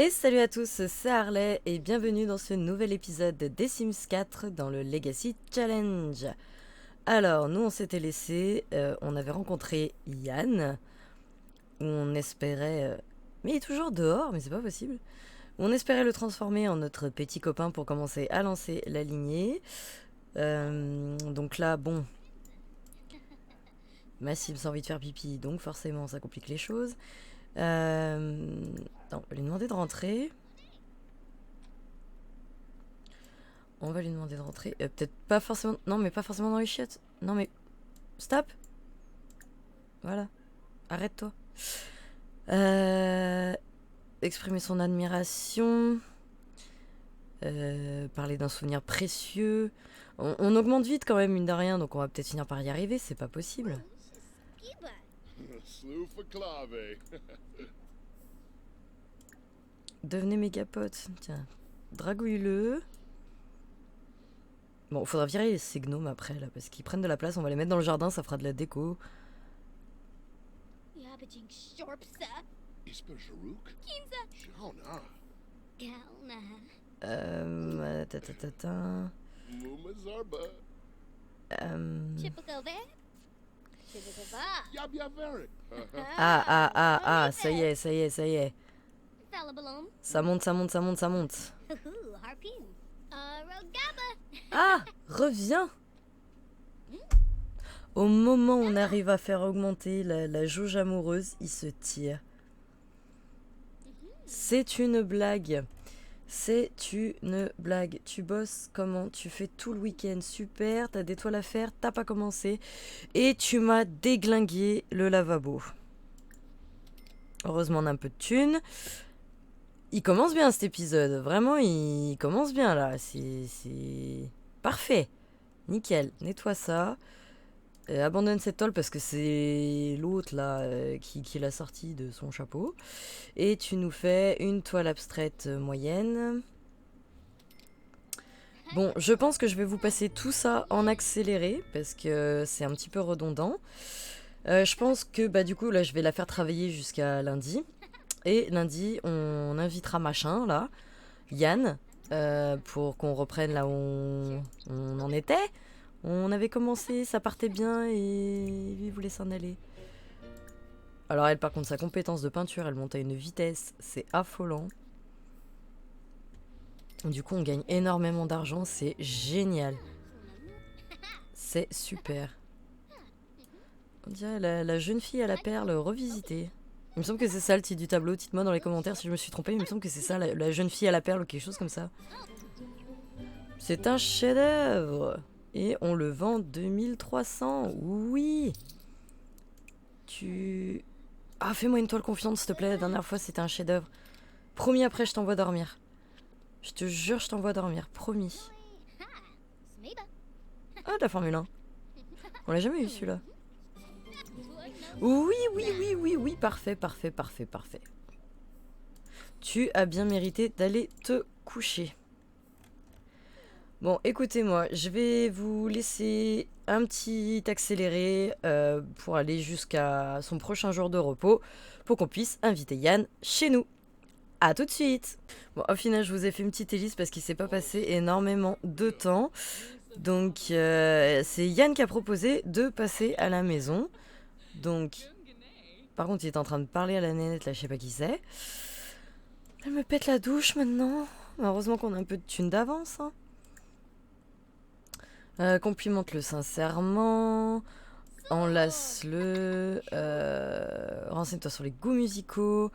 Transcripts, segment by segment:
Et salut à tous, c'est Harley et bienvenue dans ce nouvel épisode des Sims 4 dans le Legacy Challenge. Alors, nous on s'était laissé, on avait rencontré Yann, où on espérait... mais il est toujours dehors, mais c'est pas possible. On espérait le transformer en notre petit copain pour commencer à lancer la lignée. Donc là, bon... Ma Sims a envie de faire pipi, donc forcément ça complique les choses. Non, on va lui demander de rentrer. On va lui demander de rentrer. Peut-être pas forcément... Non, mais pas forcément dans les chiottes. Non, mais... Stop. Voilà. Arrête-toi. Exprimer son admiration. Parler d'un souvenir précieux. On augmente vite quand même, mine de rien, donc on va peut-être finir par y arriver. C'est pas possible. Devenez méga pote. Tiens. Dragouille-le. Bon, faudra virer ces gnomes après, là, parce qu'ils prennent de la place. On va les mettre dans le jardin, ça fera de la déco. Ta. Ah, ça y est, ça y est, ça y est. Ça monte, ça monte, ça monte, ça monte. Ah, reviens. Au moment où on arrive à faire augmenter la jauge amoureuse, il se tire. C'est une blague. C'est une blague. Tu bosses comment? Tu fais tout le week-end. Super, t'as des toiles à faire, t'as pas commencé. Et tu m'as déglingué le lavabo. Heureusement, on a un peu de thunes. Il commence bien cet épisode. Vraiment, il commence bien là. C'est parfait. Nickel. Nettoie ça. Abandonne cette tôle parce que c'est l'autre là qui l'a sortie de son chapeau. Et tu nous fais une toile abstraite moyenne. Bon, je pense que je vais vous passer tout ça en accéléré parce que c'est un petit peu redondant. Je pense que bah du coup là je vais la faire travailler jusqu'à lundi. Et lundi on invitera machin là, Yann, pour qu'on reprenne là où on en était. On avait commencé, ça partait bien et lui voulait s'en aller. Alors elle, par contre, sa compétence de peinture, elle monte à une vitesse, c'est affolant. Du coup, on gagne énormément d'argent, c'est génial. C'est super. On dirait la jeune fille à la perle revisitée. Il me semble que c'est ça le titre du tableau. Dites-moi dans les commentaires si je me suis trompée. Il me semble que c'est ça, la jeune fille à la perle ou quelque chose comme ça. C'est un chef-d'œuvre. Et on le vend 2300. Oui. Ah, fais-moi une toile confiante, s'il te plaît. La dernière fois, c'était un chef-d'œuvre. Promis, après, je t'envoie dormir. Je te jure, je t'envoie dormir. Promis. Ah, de la Formule 1. On l'a jamais eu, celui-là. Oui, oui, oui, oui, oui. Parfait, parfait, parfait, parfait. Tu as bien mérité d'aller te coucher. Bon, écoutez-moi, je vais vous laisser un petit accéléré pour aller jusqu'à son prochain jour de repos pour qu'on puisse inviter Yann chez nous. A tout de suite. Bon, au final, je vous ai fait une petite hélice parce qu'il s'est pas passé énormément de temps. Donc, c'est Yann qui a proposé de passer à la maison. Donc, par contre, il est en train de parler à la nénette, là, je sais pas qui c'est. Elle me pète la douche maintenant. Heureusement qu'on a un peu de thune d'avance, hein. Complimente-le sincèrement. Enlace-le. Renseigne-toi sur les goûts musicaux.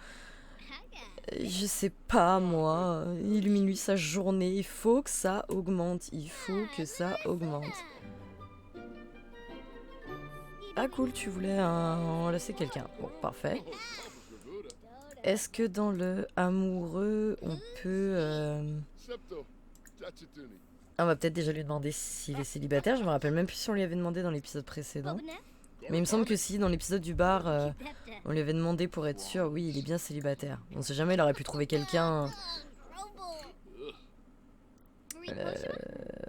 Je sais pas, moi. Illumine-lui sa journée. Il faut que ça augmente. Il faut que ça augmente. Ah, cool, tu voulais enlacer quelqu'un. Bon, parfait. Est-ce que dans le amoureux, on peut... On va peut-être déjà lui demander s'il est célibataire. Je me rappelle même plus si on lui avait demandé dans l'épisode précédent. Mais il me semble que si, dans l'épisode du bar, on lui avait demandé pour être sûr. Oui, il est bien célibataire. On sait jamais, il aurait pu trouver quelqu'un.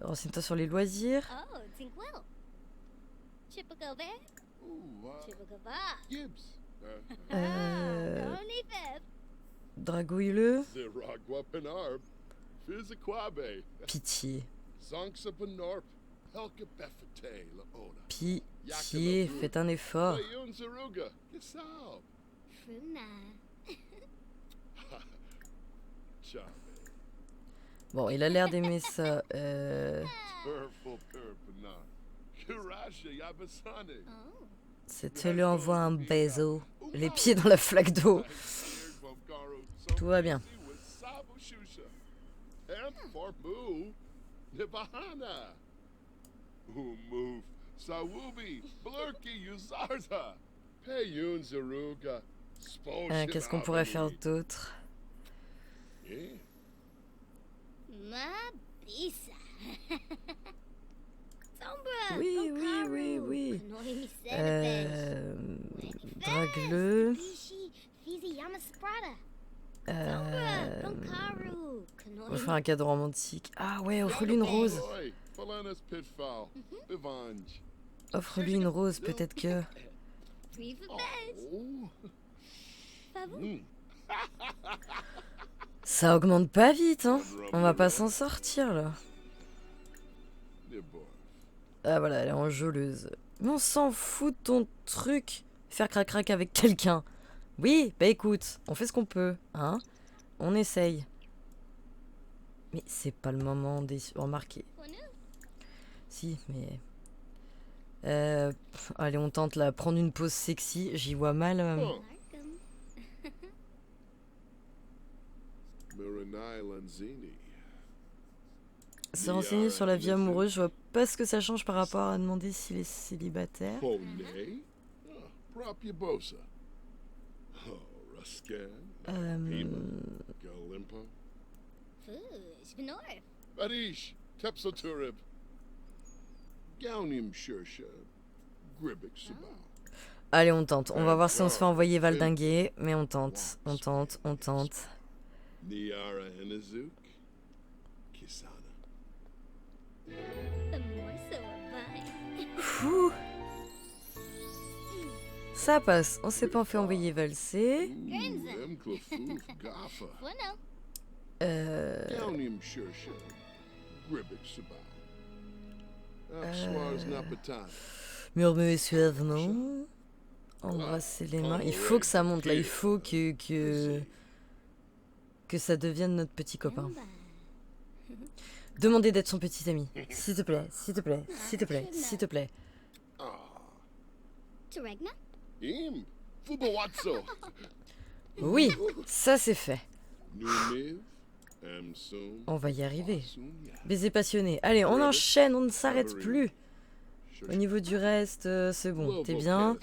Renseigne-toi sur les loisirs. Dragouille-le. Ziragwa Penarb, Fizikwabe, Pitié. Zonksa Penorp, Helka Befete, Laona, Pitié, faites un effort. Layun Zaruga, Gisab, Fruna. Chame, Bon, il a l'air d'aimer ça. Purple Purpana, Kirasha Yabasane, Oh. C'était lui envoie un baiser. Les pieds dans la flaque d'eau. Tout va bien. Qu'est-ce qu'on pourrait faire d'autre? Ma bisa. Sombra. Oui, oui, oui, oui. Kanoi Misede. Drague-le. Bishi. Fizi Yamasprada. Euh, Konkaru. on va faire un cadeau romantique. Ah ouais, offre-lui une rose. Offre-lui une rose, peut-être que... Ça augmente pas vite, hein. On va pas s'en sortir, là. Ah voilà, elle est enjôleuse. Mais on s'en fout de ton truc. Faire crac-crac avec quelqu'un. Oui, bah écoute, on fait ce qu'on peut, hein. On essaye. Mais c'est pas le moment des... Remarquez. Si, mais... allez, on tente là, prendre une pause sexy. J'y vois mal. Se renseigner sur la vie amoureuse, je vois pas ce que ça change par rapport à demander s'il est célibataire. Barish, Tepsoturib, Gaunim Shursha, Gribik Sabal. Allez, on tente. On va voir si on se fait envoyer valdinguer. Mais on tente, on tente, on tente. Niara Henazuk, Kisana. Fou. Ça passe. On s'est pas fait envoyer valser. Gaffa, Euh... Gaunim Shursha, Gribik Sabal. Apswars Napatan. Murmurer suavement. Embrasser les mains. Il faut que ça monte là. Il faut que ça devienne notre petit copain. Demandez d'être son petit ami. S'il te plaît, s'il te plaît, s'il te plaît, s'il te plaît. Im, Fubawatso. Oui, ça c'est fait. Numiv, Amsum. On va y arriver. Baiser passionné. Allez, on enchaîne, on ne s'arrête plus. Au niveau du reste, c'est bon. T'es bien.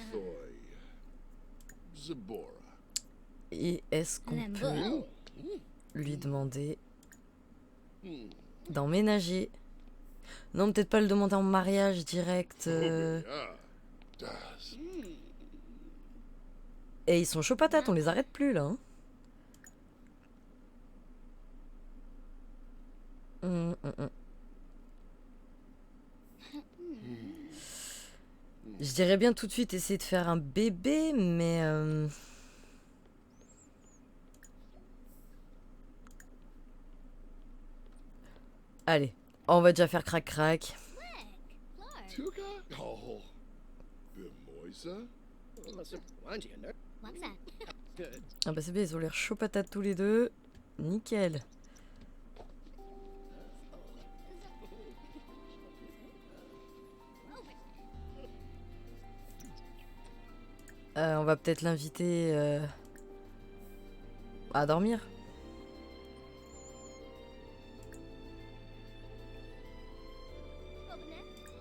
Et est-ce qu'on peut lui demander d'emménager? Non, peut-être pas le demander en mariage direct. Et ils sont chauds patates, on les arrête plus là. Hein. Je dirais bien tout de suite essayer de faire un bébé, mais... Allez, on va déjà faire crac-crac. Ah bah c'est bien, ils ont l'air chauds patates tous les deux. Nickel. On va peut-être l'inviter à dormir.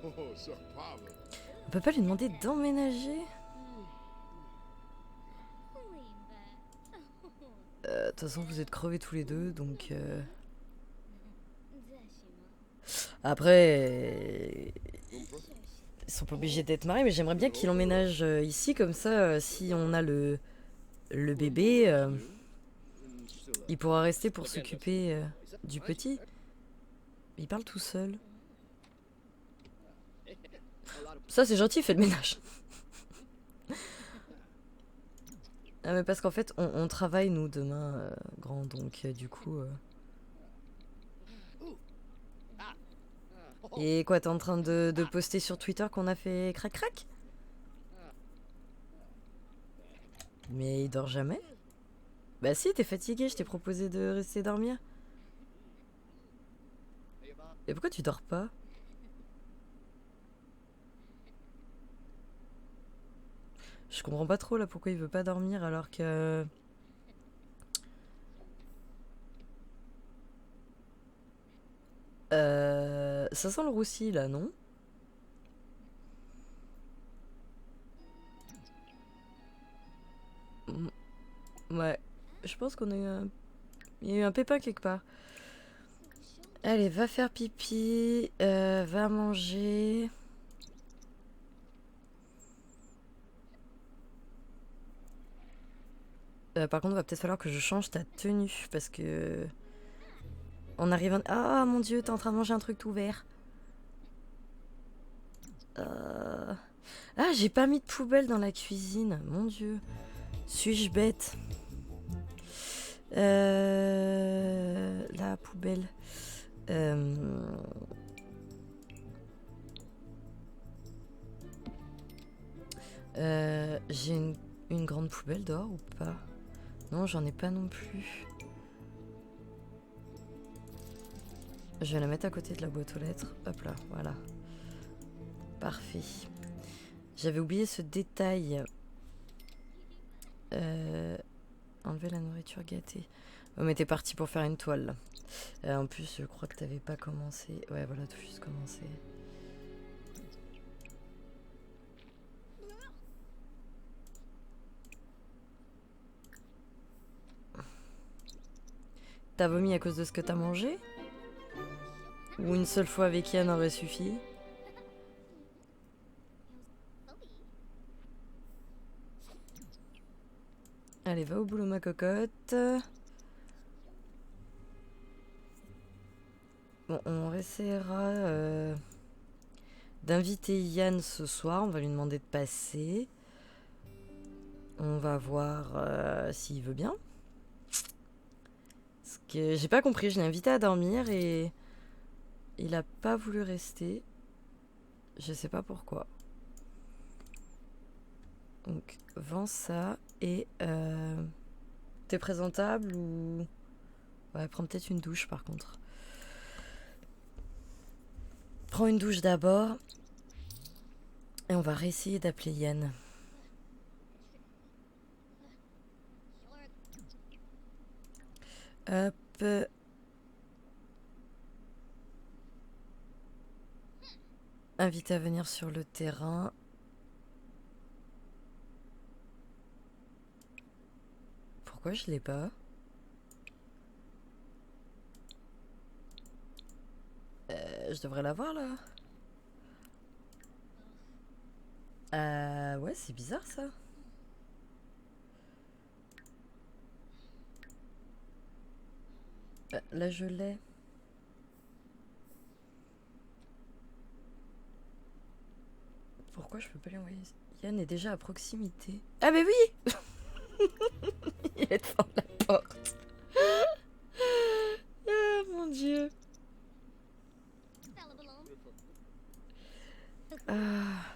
On peut pas lui demander d'emménager? De toute façon, vous êtes crevés tous les deux, donc... Après... Ils sont pas obligés d'être mariés, mais j'aimerais bien qu'il emménage ici, comme ça, si on a le bébé, il pourra rester pour s'occuper du petit. Il parle tout seul. Ça, c'est gentil, il fait le ménage. Ah, mais parce qu'en fait, on travaille, nous, demain, grand, donc du coup... Et quoi, t'es en train de poster sur Twitter qu'on a fait crac-crac? Mais il dort jamais? Bah si, t'es fatigué, je t'ai proposé de rester dormir. Et pourquoi tu dors pas? Je comprends pas trop là pourquoi il veut pas dormir alors que... Ça sent le roussi là, non? Mm, ouais, je pense qu'on a eu un... Il y a eu un pépin quelque part. Allez, va faire pipi, va manger. Par contre, va peut-être falloir que je change ta tenue parce que... On arrive en... Ah mon dieu, t'es en train de manger un truc tout vert. Ah, j'ai pas mis de poubelle dans la cuisine, mon dieu. Suis-je bête? La poubelle. J'ai une grande poubelle dehors ou pas? Non, j'en ai pas non plus. Je vais la mettre à côté de la boîte aux lettres. Hop là, voilà. Parfait. J'avais oublié ce détail. Enlever la nourriture gâtée. Oh, mais t'es parti pour faire une toile. En plus, je crois que t'avais pas commencé. Ouais, voilà, tout juste commencé. T'as vomi à cause de ce que t'as mangé? Ou une seule fois avec Yann aurait suffi? Allez, va au boulot ma cocotte. Bon, on essaiera d'inviter Yann ce soir. On va lui demander de passer. On va voir s'il veut bien. Parce que j'ai pas compris, je l'ai invité à dormir et il a pas voulu rester. Je sais pas pourquoi. Donc, vends ça et... T'es présentable ou... Ouais, prends peut-être une douche par contre. Prends une douche d'abord. Et on va réessayer d'appeler Yann. Hop. Invité à venir sur le terrain. Pourquoi je l'ai pas? Je devrais l'avoir là. Ouais, c'est bizarre ça. Là je l'ai. Pourquoi je peux pas lui envoyer? Yann est déjà à proximité. Ah mais oui. Il est devant la porte. Ah mon dieu. Ah.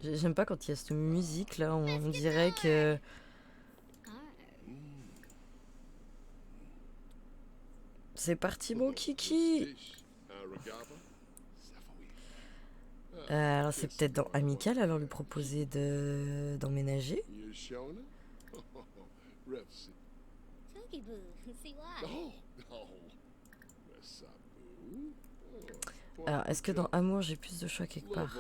J'aime pas quand il y a cette musique là, on dirait que... C'est parti mon kiki. Alors c'est peut-être dans Amical, alors lui proposer d'emménager. Alors est-ce que dans Amour j'ai plus de choix quelque part?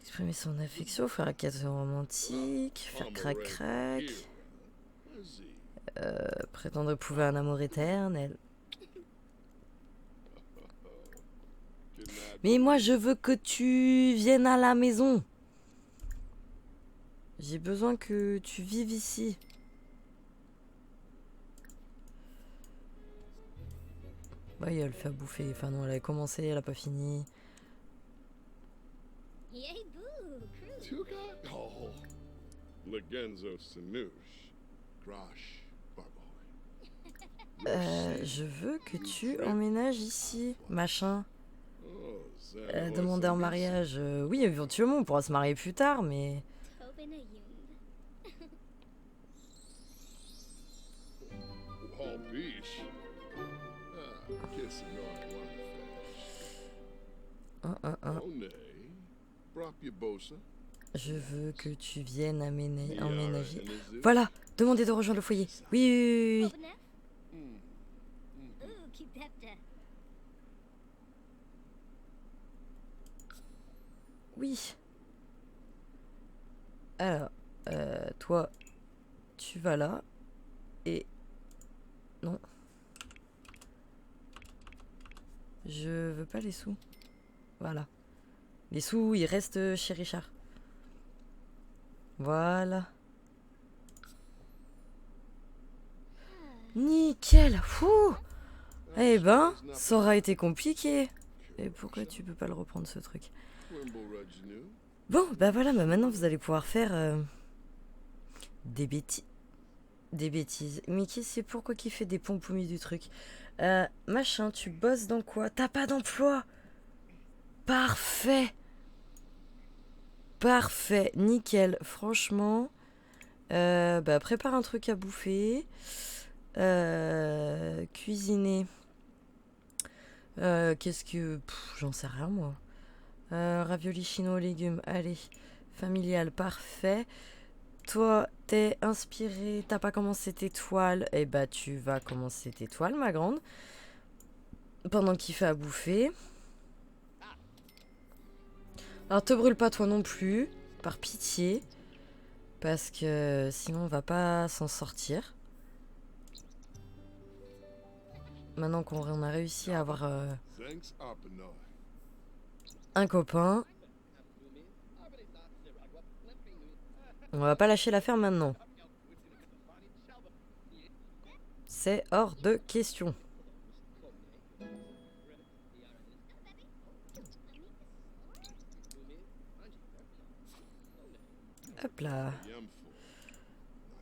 Exprimer son affection, faire un cadeau romantique, faire crac-crac. Prétendre éprouver un amour éternel. Mais moi je veux que tu viennes à la maison. J'ai besoin que tu vives ici. Bah, elle fait à bouffer. Enfin, non, elle a commencé, elle a pas fini. Yay, boo, crew. Tuka? Oh. Legenzo Sanush. Grosh. Barboy. Je veux que tu emménages ici, machin. Oh, Demander en mariage. Oui, éventuellement, on pourra se marier plus tard, mais. Tobin a Yund. Oh, biche. Kiss Un. Oh, nay. Brop your bosa. Je veux que tu viennes emménager. Voilà. Voilà, demandez de rejoindre le foyer. Oui. Tobin F? Ooh, keep that. Oui. Alors, toi, tu vas là. Et... Non. Je veux pas les sous. Voilà. Les sous, ils restent chez Richard. Voilà. Nickel. Fou. Eh ben, ça aura été compliqué. Et pourquoi tu peux pas le reprendre, ce truc? Bon, bah voilà, bah maintenant vous allez pouvoir faire des bêtises. Des bêtises. Mais qui sait pourquoi qui fait des pompomis du truc? Machin, tu bosses dans quoi? T'as pas d'emploi? Parfait. Parfait, nickel. Franchement, bah prépare un truc à bouffer. Cuisiner. Qu'est-ce que... J'en sais rien, moi. Ravioli chino, légumes. Allez. Familial, parfait. Toi, t'es inspiré, t'as pas commencé tes toiles. Eh bah, tu vas commencer tes toiles, ma grande. Pendant qu'il fait à bouffer. Alors, te brûle pas toi non plus. Par pitié. Parce que sinon, on va pas s'en sortir. Maintenant qu'on a réussi à avoir un copain. On va pas lâcher l'affaire maintenant. C'est hors de question. Hop là.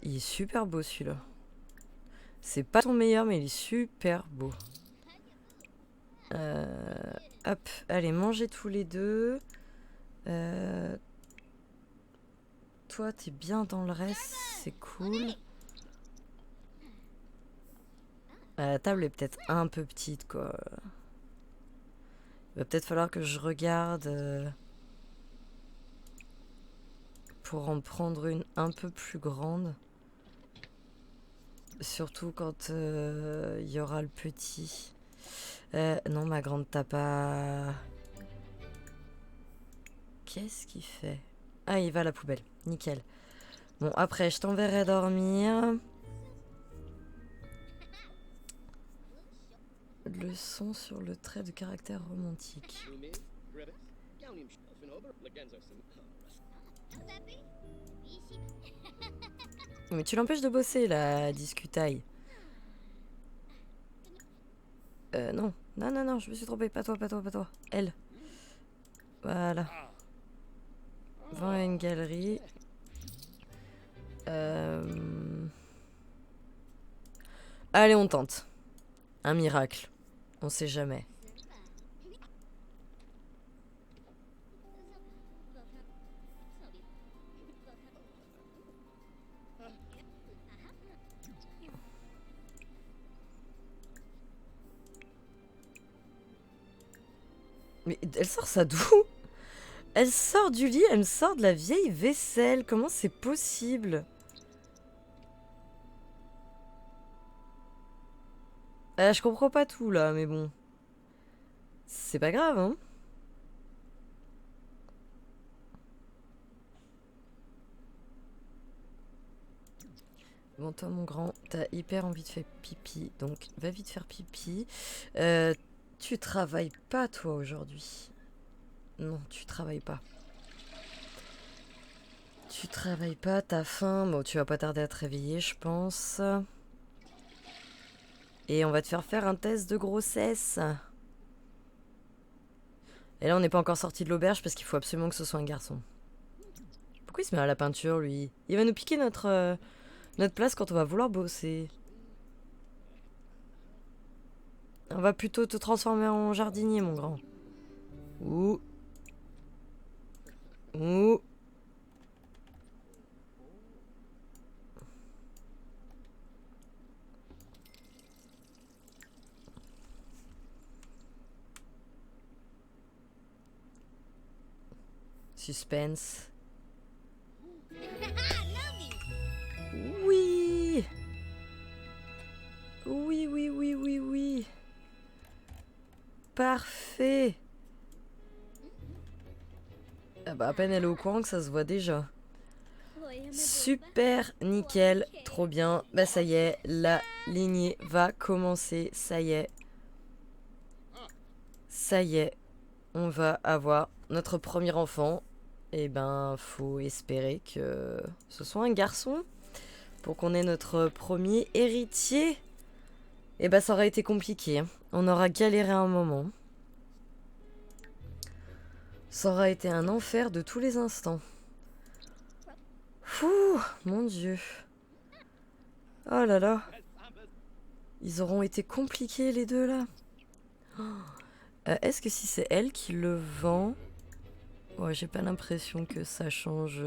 Il est super beau celui-là. C'est pas ton meilleur, mais il est super beau. Hop, allez, mangez tous les deux. Toi, t'es bien dans le reste, c'est cool. La table est peut-être un peu petite, quoi. Il va peut-être falloir que je regarde pour en prendre une un peu plus grande. Surtout quand il y aura le petit. Non, ma grande, t'as pas... Qu'est-ce qu'il fait? Ah, il va à la poubelle. Nickel. Bon, après, je t'enverrai dormir. Leçon sur le trait de caractère romantique. Mais tu l'empêches de bosser, la discutaille. Non. Non, je me suis trompée. Pas toi. Elle. Voilà. Vends à une galerie. Allez, on tente. Un miracle. On sait jamais. Mais elle sort ça d'où? Elle sort du lit, elle me sort de la vieille vaisselle. Comment c'est possible? Je comprends pas tout là, mais bon. C'est pas grave, hein. Bon, toi, mon grand, t'as hyper envie de faire pipi, donc va vite faire pipi. Tu travailles pas, toi, aujourd'hui? Non, tu travailles pas. Tu travailles pas, t'as faim. Bon, tu vas pas tarder à te réveiller, je pense. Et on va te faire un test de grossesse. Et là, on n'est pas encore sorti de l'auberge parce qu'il faut absolument que ce soit un garçon. Pourquoi il se met à la peinture, lui? Il va nous piquer notre place quand on va vouloir bosser. On va plutôt te transformer en jardinier, mon grand. Ouh. Ouh. Suspense. Oui. Oui, oui, oui, oui, oui. Parfait. Ah bah à peine elle est au courant que ça se voit déjà. Super, nickel, trop bien. Bah ça y est, la lignée va commencer, ça y est. Ça y est, on va avoir notre premier enfant. Et ben, faut espérer que ce soit un garçon pour qu'on ait notre premier héritier. Et ben, ça aurait été compliqué, hein. On aura galéré un moment. Ça aura été un enfer de tous les instants. Fouh, mon Dieu. Oh là là. Ils auront été compliqués les deux là. Est-ce que si c'est elle qui le vend... Ouais, j'ai pas l'impression que ça change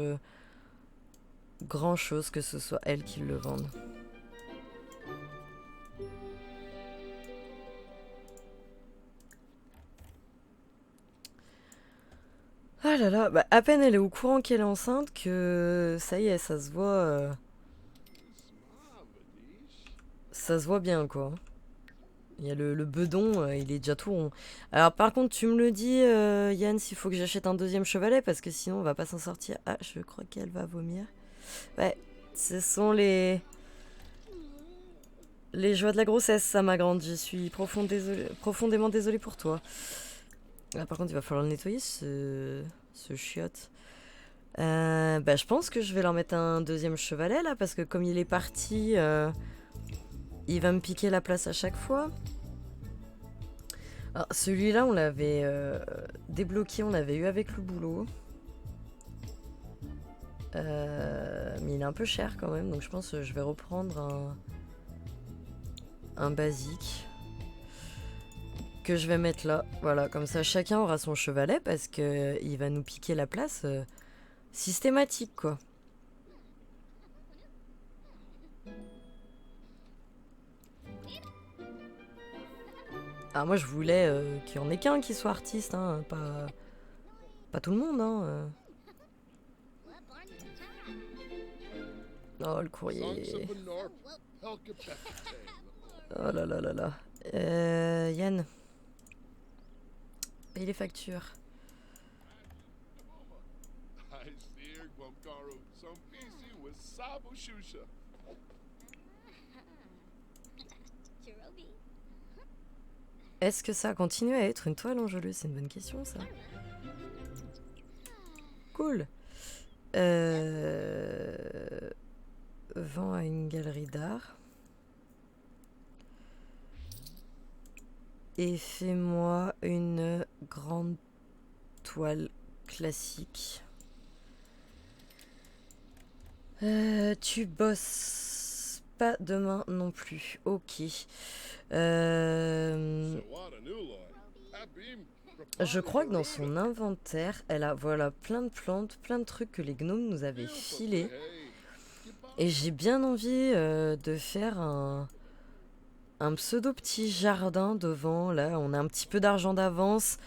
grand chose que ce soit elle qui le vende. Ah là là, bah à peine elle est au courant qu'elle est enceinte que ça y est, ça se voit. Ça se voit bien quoi. Il y a le bedon, il est déjà tout rond. Alors par contre, tu me le dis, Yann, s'il faut que j'achète un deuxième chevalet parce que sinon on va pas s'en sortir. Ah, je crois qu'elle va vomir. Ouais, ce sont les joies de la grossesse, ça ma grande. Je suis profondément désolée pour toi. Ah, par contre, il va falloir le nettoyer ce chiotte. Bah, je pense que je vais leur mettre un deuxième chevalet là parce que comme il est parti, il va me piquer la place à chaque fois. Alors, celui-là, on l'avait débloqué, on l'avait eu avec le boulot. Mais il est un peu cher quand même, donc je pense que je vais reprendre un basique que je vais mettre là. Voilà, comme ça chacun aura son chevalet parce que il va nous piquer la place systématique quoi. Ah moi je voulais qu'il y en ait qu'un qui soit artiste, hein, pas tout le monde, hein. Oh le courrier. Oh là là là là. Yann, paye les factures. Est-ce que ça continue à être une toile enjôleuse? C'est une bonne question ça. Cool. Vend à une galerie d'art. Et fais-moi une grande toile classique. Tu bosses pas demain non plus. Ok. Je crois que dans son inventaire, elle a voilà plein de plantes, plein de trucs que les gnomes nous avaient filés. Et j'ai bien envie de faire un pseudo petit jardin devant. Là, on a un petit peu d'argent d'avance.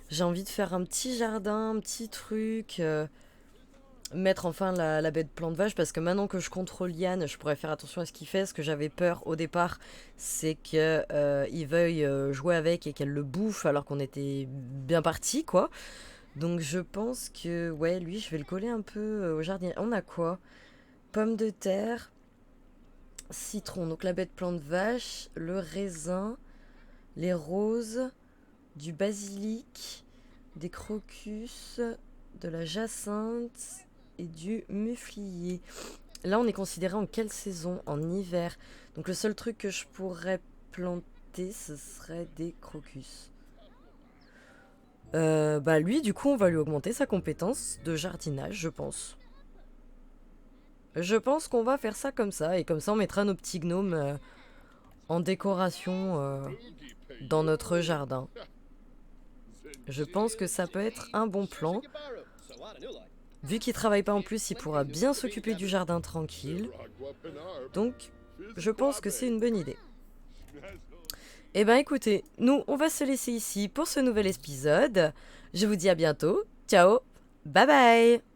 J'ai envie de faire un petit jardin, un petit truc. Mettre enfin la baie de plante vache parce que maintenant que je contrôle Yann, je pourrais faire attention à ce qu'il fait. Ce que j'avais peur au départ, c'est que il veuille jouer avec et qu'elle le bouffe alors qu'on était bien parti quoi. Donc je pense que ouais, lui, je vais le coller un peu au jardin. On a quoi? Pommes de terre, citron, donc la baie de plante vache, le raisin, les roses, du basilic, des crocus, de la jacinthe et du muflier. Là, on est considéré en quelle saison? En hiver. Donc le seul truc que je pourrais planter, ce serait des crocus. Bah lui, du coup, on va lui augmenter sa compétence de jardinage, je pense. Je pense qu'on va faire ça comme ça, et comme ça on mettra nos petits gnomes en décoration dans notre jardin. Je pense que ça peut être un bon plan. Vu qu'il travaille pas en plus, il pourra bien s'occuper du jardin tranquille. Donc, je pense que c'est une bonne idée. Eh ben écoutez, nous on va se laisser ici pour ce nouvel épisode. Je vous dis à bientôt. Ciao, bye bye.